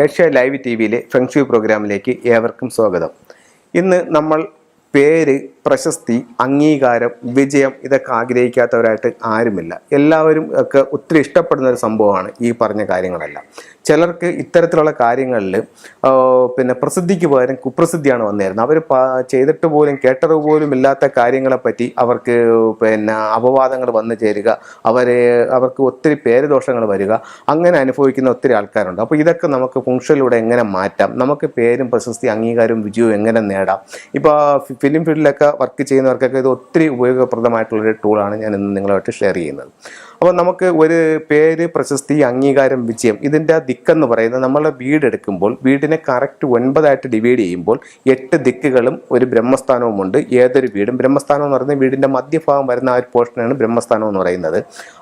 Asia live ടിവിയിലെ feng shui പ്രോഗ്രാമിലേക്ക് ഏവർക്കും സ്വാഗതം. ഇന്ന് നമ്മൾ പേര്, പ്രശസ്തി, അംഗീകാരം, വിജയം ഇതൊക്കെ ആഗ്രഹിക്കാത്തവരായിട്ട് ആരുമില്ല. എല്ലാവരും ഒക്കെ ഒത്തിരി ഇഷ്ടപ്പെടുന്ന ഒരു സംഭവമാണ് ഈ പറഞ്ഞ കാര്യങ്ങളെല്ലാം. ചിലർക്ക് ഇത്തരത്തിലുള്ള കാര്യങ്ങളിൽ പ്രസിദ്ധിക്ക് പകരം കുപ്രസിദ്ധിയാണ് വന്നിരുന്നത്. അവർ ചെയ്തിട്ട് പോലും കേട്ടറിവ് പോലും ഇല്ലാത്ത കാര്യങ്ങളെപ്പറ്റി അവർക്ക് അപവാദങ്ങൾ വന്നു ചേരുക, അവർക്ക് ഒത്തിരി പേരുദോഷങ്ങൾ വരിക, അങ്ങനെ അനുഭവിക്കുന്ന ഒത്തിരി ആൾക്കാരുണ്ട്. അപ്പോൾ ഇതൊക്കെ നമുക്ക് ഫംഗ്ഷനിലൂടെ എങ്ങനെ മാറ്റാം, നമുക്ക് പേരും പ്രശസ്തി, അംഗീകാരവും വിജയവും എങ്ങനെ നേടാം. ഇപ്പോൾ ഫിലിം ഫീൽഡിലൊക്കെ വർക്ക് ചെയ്യുന്നവർക്കൊക്കെ ഇത് ഒത്തിരി ഉപയോഗപ്രദമായിട്ടുള്ളൊരു ടൂളാണ് ഞാൻ ഇന്ന് നിങ്ങളുമായിട്ട് ഷെയർ ചെയ്യുന്നത്. അപ്പോൾ നമുക്ക് ഒരു പേര്, പ്രശസ്തി, അംഗീകാരം, വിജയം ഇതിൻ്റെ ദിക്കെന്ന് പറയുന്നത് നമ്മളുടെ വീടെടുക്കുമ്പോൾ വീടിനെ കറക്റ്റ് 9 ഡിവൈഡ് ചെയ്യുമ്പോൾ 8 ദിക്കുകളും ഒരു ബ്രഹ്മസ്ഥാനവുമുണ്ട്. ഏതൊരു വീടും ബ്രഹ്മസ്ഥാനം എന്ന് പറയുന്നത് വീടിൻ്റെ മധ്യഭാഗം വരുന്ന ആ ഒരു പോർഷനാണ് ബ്രഹ്മസ്ഥാനം എന്ന് പറയുന്നത്.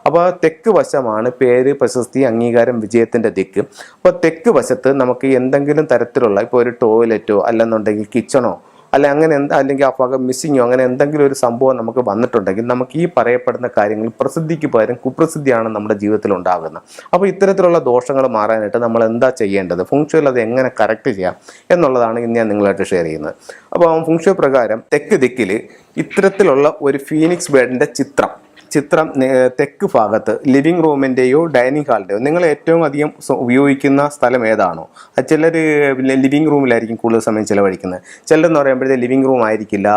അപ്പോൾ തെക്ക് വശമാണ് പേര്, പ്രശസ്തി, അംഗീകാരം, വിജയത്തിൻ്റെ ദിക്ക്. അപ്പോൾ തെക്ക് വശത്ത് നമുക്ക് എന്തെങ്കിലും തരത്തിലുള്ള ഇപ്പോൾ ഒരു ടോയ്ലറ്റോ അല്ലെന്നുണ്ടെങ്കിൽ കിച്ചണോ അല്ലെങ്കിൽ ആ ഭാഗം മിസ്സിങ്ങോ അങ്ങനെ എന്തെങ്കിലും ഒരു സംഭവം നമുക്ക് വന്നിട്ടുണ്ടെങ്കിൽ നമുക്ക് ഈ പറയപ്പെടുന്ന കാര്യങ്ങൾ പ്രസിദ്ധിക്ക് പകരം കുപ്രസിദ്ധിയാണ് നമ്മുടെ ജീവിതത്തിൽ ഉണ്ടാകുന്നത്. അപ്പോൾ ഇത്തരത്തിലുള്ള ദോഷങ്ങൾ മാറാനായിട്ട് നമ്മൾ എന്താ ചെയ്യേണ്ടത്, ഫംഗ്ഷനിൽ അത് എങ്ങനെ കറക്റ്റ് ചെയ്യാം എന്നുള്ളതാണ് ഇന്ന് ഞാൻ നിങ്ങളായിട്ട് ഷെയർ ചെയ്യുന്നത്. അപ്പോൾ ഫംഗ്ഷൻ പ്രകാരം തെക്ക് ദിക്കിൽ ഇത്തരത്തിലുള്ള ഒരു ഫീനിക്സ് ബേർഡിൻ്റെ ചിത്രം തെക്ക് ഭാഗത്ത് ലിവിങ് റൂമിൻ്റെയോ ഡൈനിങ് ഹാളിൻ്റെയോ നിങ്ങൾ ഏറ്റവും അധികം ഉപയോഗിക്കുന്ന സ്ഥലം ഏതാണോ, ചിലർ ലിവിങ് റൂമിലായിരിക്കും കൂടുതൽ സമയം ചിലവഴിക്കുന്നത്, ചിലരെന്ന് പറയുമ്പോഴത്തെ ലിവിങ് റൂം ആയിരിക്കില്ല,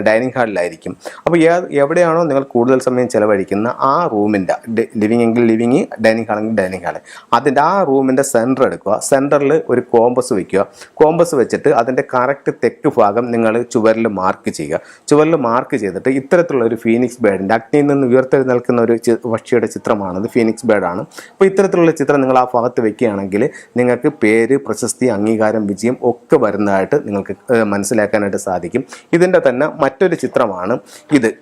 ഡൈനിങ് ഹാളിലായിരിക്കും. അപ്പോൾ എവിടെയാണോ നിങ്ങൾ കൂടുതൽ സമയം ചിലവഴിക്കുന്ന ആ റൂമിൻ്റെ ലിവിങ് എങ്കിൽ ലിവിങ്, ഡൈനിങ് ഹാളെങ്കിൽ ഡൈനിങ് ഹാൾ, അതിൻ്റെ ആ റൂമിൻ്റെ സെൻറ്റർ എടുക്കുക. സെൻറ്ററിൽ ഒരു കോമ്പസ് വയ്ക്കുക. കോമ്പസ് വെച്ചിട്ട് അതിൻ്റെ കറക്റ്റ് തെക്ക് ഭാഗം നിങ്ങൾ ചുവരിൽ മാർക്ക് ചെയ്യുക. ചുവരിൽ മാർക്ക് ചെയ്തിട്ട് ഇത്തരത്തിലുള്ള ഒരു ഫീനിക്സ് ബേർഡിൻ്റെ അഗ്നിയിൽ നിന്ന് നിൽക്കുന്ന ഒരു പക്ഷിയുടെ ചിത്രമാണത്, ഫീനിക്സ് ബേർഡാണ്. അപ്പോൾ ഇത്തരത്തിലുള്ള ചിത്രം നിങ്ങൾ ആ ഭാഗത്ത് വെക്കുകയാണെങ്കിൽ നിങ്ങൾക്ക് പേര്, പ്രശസ്തി, അംഗീകാരം, വിജയം ഒക്കെ വരുന്നതായിട്ട് നിങ്ങൾക്ക് മനസ്സിലാക്കാനായിട്ട് സാധിക്കും. ഇതിൻ്റെ തന്നെ മറ്റൊരു ചിത്രമാണ്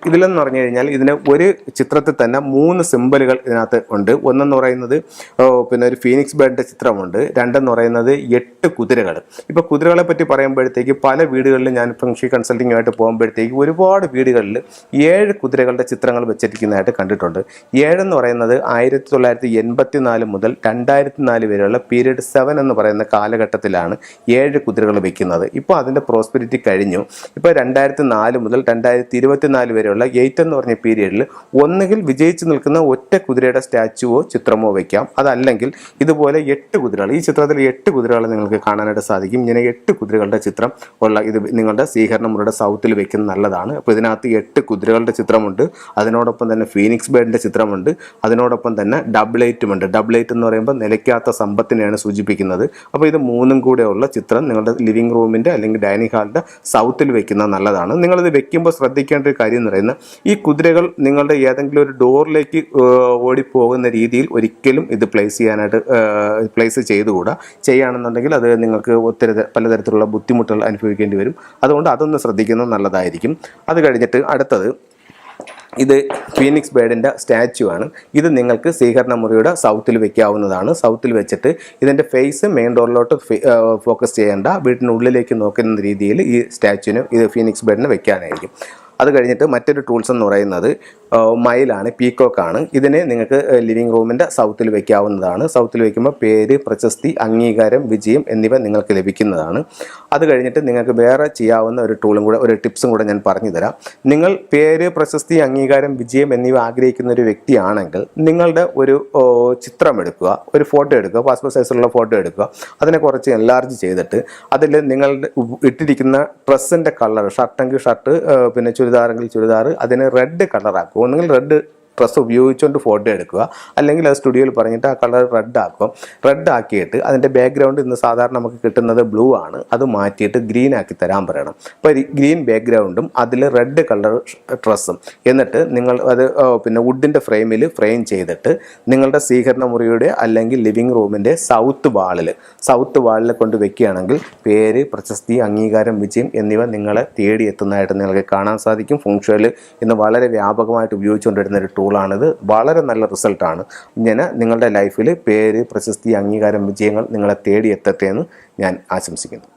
ഇതിലെന്ന് പറഞ്ഞു കഴിഞ്ഞാൽ ഇതിന് ഒരു ചിത്രത്തിൽ തന്നെ 3 സിമ്പലുകൾ ഇതിനകത്ത് ഉണ്ട്. ഒന്നെന്ന് പറയുന്നത് ഒരു ഫീനിക്സ് ബേർഡിൻ്റെ ചിത്രമുണ്ട്. രണ്ടെന്ന് പറയുന്നത് 8 കുതിരകൾ. ഇപ്പോൾ കുതിരകളെ പറ്റി പറയുമ്പോഴത്തേക്ക് പല വീടുകളിലും ഞാൻ ഫംഗ്ഷൻ കൺസൾട്ടിങ്ങുമായിട്ട് പോകുമ്പോഴത്തേക്ക് ഒരുപാട് വീടുകളിൽ 7 കുതിരകളുടെ ചിത്രങ്ങൾ വെച്ചിരിക്കുന്നതായിട്ട് കണ്ടിട്ടുണ്ട്. 7 എന്ന് പറയുന്നത് 1984 മുതൽ 2004 വരെയുള്ള പീരീഡ് 7 എന്ന് പറയുന്ന കാലഘട്ടത്തിലാണ് 7 കുതിരകൾ വെക്കുന്നത്. ഇപ്പോൾ അതിൻ്റെ പ്രോസ്പെരിറ്റി കഴിഞ്ഞു. ഇപ്പോൾ 2004 മുതൽ 2024 വരെയുള്ള 8 എന്ന് പറഞ്ഞ പീരീഡിൽ ഒന്നുകിൽ വിജയിച്ച് നിൽക്കുന്ന ഒറ്റ കുതിരയുടെ സ്റ്റാച്ചുവോ ചിത്രമോ വയ്ക്കാം, അതല്ലെങ്കിൽ ഇതുപോലെ 8 കുതിരകൾ, ഈ ചിത്രത്തിൽ 8 കുതിരകൾ നിങ്ങൾക്ക് കാണാനായിട്ട് സാധിക്കും. ഇങ്ങനെ 8 കുതിരകളുടെ ചിത്രം ഉള്ള ഇത് നിങ്ങളുടെ സ്വീകരണ മുറിയുടെ സൗത്തിൽ വെക്കുന്നത് നല്ലതാണ്. അപ്പോൾ ഇതിനകത്ത് 8 കുതിരകളുടെ ചിത്രമുണ്ട്, അതിനോടൊപ്പം തന്നെ ഫീനിക്സ് ബേർഡിൻ്റെ ചിത്രമുണ്ട്, അതിനോടൊപ്പം തന്നെ ഡബിൾ എയ്റ്റുമുണ്ട്. ഡബിൾ എയ്റ്റ് എന്ന് പറയുമ്പോൾ നിലയ്ക്കാത്ത സമ്പത്തിനെയാണ് സൂചിപ്പിക്കുന്നത്. അപ്പോൾ ഇത് 3ഉം കൂടെ ഉള്ള ചിത്രം നിങ്ങളുടെ ലിവിങ് റൂമിൻ്റെ അല്ലെങ്കിൽ ഡൈനിങ് ഹാളിൻ്റെ സൗത്തിൽ വെക്കുന്നത് നല്ലതാണ്. നിങ്ങളിത് വെക്കുമ്പോൾ ശ്രദ്ധിക്കേണ്ട ഒരു കാര്യം എന്ന് പറയുന്നത് ഈ കുതിരകൾ നിങ്ങളുടെ ഏതെങ്കിലും ഒരു ഡോറിലേക്ക് ഓടിപ്പോകുന്ന രീതിയിൽ ഒരിക്കലും ഇത് പ്ലേസ് ചെയ്തുകൂടാ. ചെയ്യുകയാണെന്നുണ്ടെങ്കിൽ അത് നിങ്ങൾക്ക് പലതരത്തിലുള്ള ബുദ്ധിമുട്ടുകൾ അനുഭവിക്കേണ്ടി വരും. അതുകൊണ്ട് അതൊന്ന് ശ്രദ്ധിക്കുന്നത് നല്ലതായിരിക്കും. അത് കഴിഞ്ഞിട്ട് അടുത്തത് ഇത് ഫീനിക്സ് ബേർഡിൻ്റെ സ്റ്റാച്ചു ആണ്. ഇത് നിങ്ങൾക്ക് സ്വീകരണ മുറിയുടെ സൗത്തിൽ വെക്കാവുന്നതാണ്. സൗത്തിൽ വെച്ചിട്ട് ഇതിൻ്റെ ഫേസ് മെയിൻ ഡോറിലോട്ട് ഫോക്കസ് ചെയ്യേണ്ട, വീട്ടിനുള്ളിലേക്ക് നോക്കുന്ന രീതിയിൽ ഈ സ്റ്റാച്ചുവിന് ഫീനിക്സ് ബേർഡിന് വെക്കാനായിരിക്കും. അത് കഴിഞ്ഞിട്ട് മറ്റൊരു ടൂൾസ് എന്ന് പറയുന്നത് മയിലാണ്, പീക്കോക്കാണ്. ഇതിനെ നിങ്ങൾക്ക് ലിവിങ് റൂമിൻ്റെ സൗത്തിൽ വയ്ക്കാവുന്നതാണ്. സൗത്തിൽ വയ്ക്കുമ്പോൾ പേര്, പ്രശസ്തി, അംഗീകാരം, വിജയം എന്നിവ നിങ്ങൾക്ക് ലഭിക്കുന്നതാണ്. അത് കഴിഞ്ഞിട്ട് നിങ്ങൾക്ക് വേറെ ചെയ്യാവുന്ന ഒരു ടൂളും കൂടെ, ഒരു ടിപ്സും കൂടെ ഞാൻ പറഞ്ഞു തരാം. നിങ്ങൾ പേര്, പ്രശസ്തി, അംഗീകാരം, വിജയം എന്നിവ ആഗ്രഹിക്കുന്ന ഒരു വ്യക്തിയാണെങ്കിൽ നിങ്ങളുടെ ഒരു ചിത്രം എടുക്കുക, ഒരു ഫോട്ടോ എടുക്കുക, പാസ്പോർട്ട് സൈസിലുള്ള ഫോട്ടോ എടുക്കുക. അതിനെ കുറച്ച് എൻലാർജ് ചെയ്തിട്ട് അതിൽ നിങ്ങളുടെ ഇട്ടിരിക്കുന്ന ഡ്രസ്സിൻ്റെ കളർ, ഷർട്ടെങ്കിൽ ഷർട്ട്, ചുരിദാറെങ്കിൽ ചുരിദാർ, അതിന് റെഡ് കളറാക്കുക. ഒന്നുകിൽ റെഡ് ഡ്രസ്സ് ഉപയോഗിച്ചുകൊണ്ട് ഫോട്ടോ എടുക്കുക, അല്ലെങ്കിൽ അത് സ്റ്റുഡിയോയിൽ പറഞ്ഞിട്ട് ആ കളർ റെഡ് ആക്കും. റെഡ് ആക്കിയിട്ട് അതിൻ്റെ ബാക്ക്ഗ്രൗണ്ട് ഇന്ന് സാധാരണ നമുക്ക് കിട്ടുന്നത് ബ്ലൂ ആണ്, അത് മാറ്റിയിട്ട് ഗ്രീൻ ആക്കി തരാൻ പറയണം. അപ്പോൾ ഗ്രീൻ ബാക്ക്ഗ്രൗണ്ടും അതിൽ റെഡ് കളർ ഡ്രസ്സും, എന്നിട്ട് നിങ്ങൾ അത് വുഡിൻ്റെ ഫ്രെയിമിൽ ഫ്രെയിം ചെയ്തിട്ട് നിങ്ങളുടെ സ്വീകരണ മുറിയുടെ അല്ലെങ്കിൽ ലിവിങ് റൂമിൻ്റെ സൗത്ത് വാളിൽ കൊണ്ട് വെക്കുകയാണെങ്കിൽ പേര്, പ്രശസ്തി, അംഗീകാരം, വിജയം എന്നിവ നിങ്ങളെ തേടിയെത്തുന്നതായിട്ട് നിങ്ങൾക്ക് കാണാൻ സാധിക്കും. ഫംഗ്ഷനിൽ ഇന്ന് വളരെ വ്യാപകമായിട്ട് ഉപയോഗിച്ചുകൊണ്ടിരുന്ന ഒരു ടൂളാണിത്. വളരെ നല്ല റിസൾട്ടാണ്. ഇങ്ങനെ നിങ്ങളുടെ ലൈഫിൽ പേര്, പ്രശസ്തി, അംഗീകാരം, വിജയങ്ങൾ നിങ്ങളെ തേടിയെത്തട്ടെ എന്ന് ഞാൻ ആശംസിക്കുന്നു.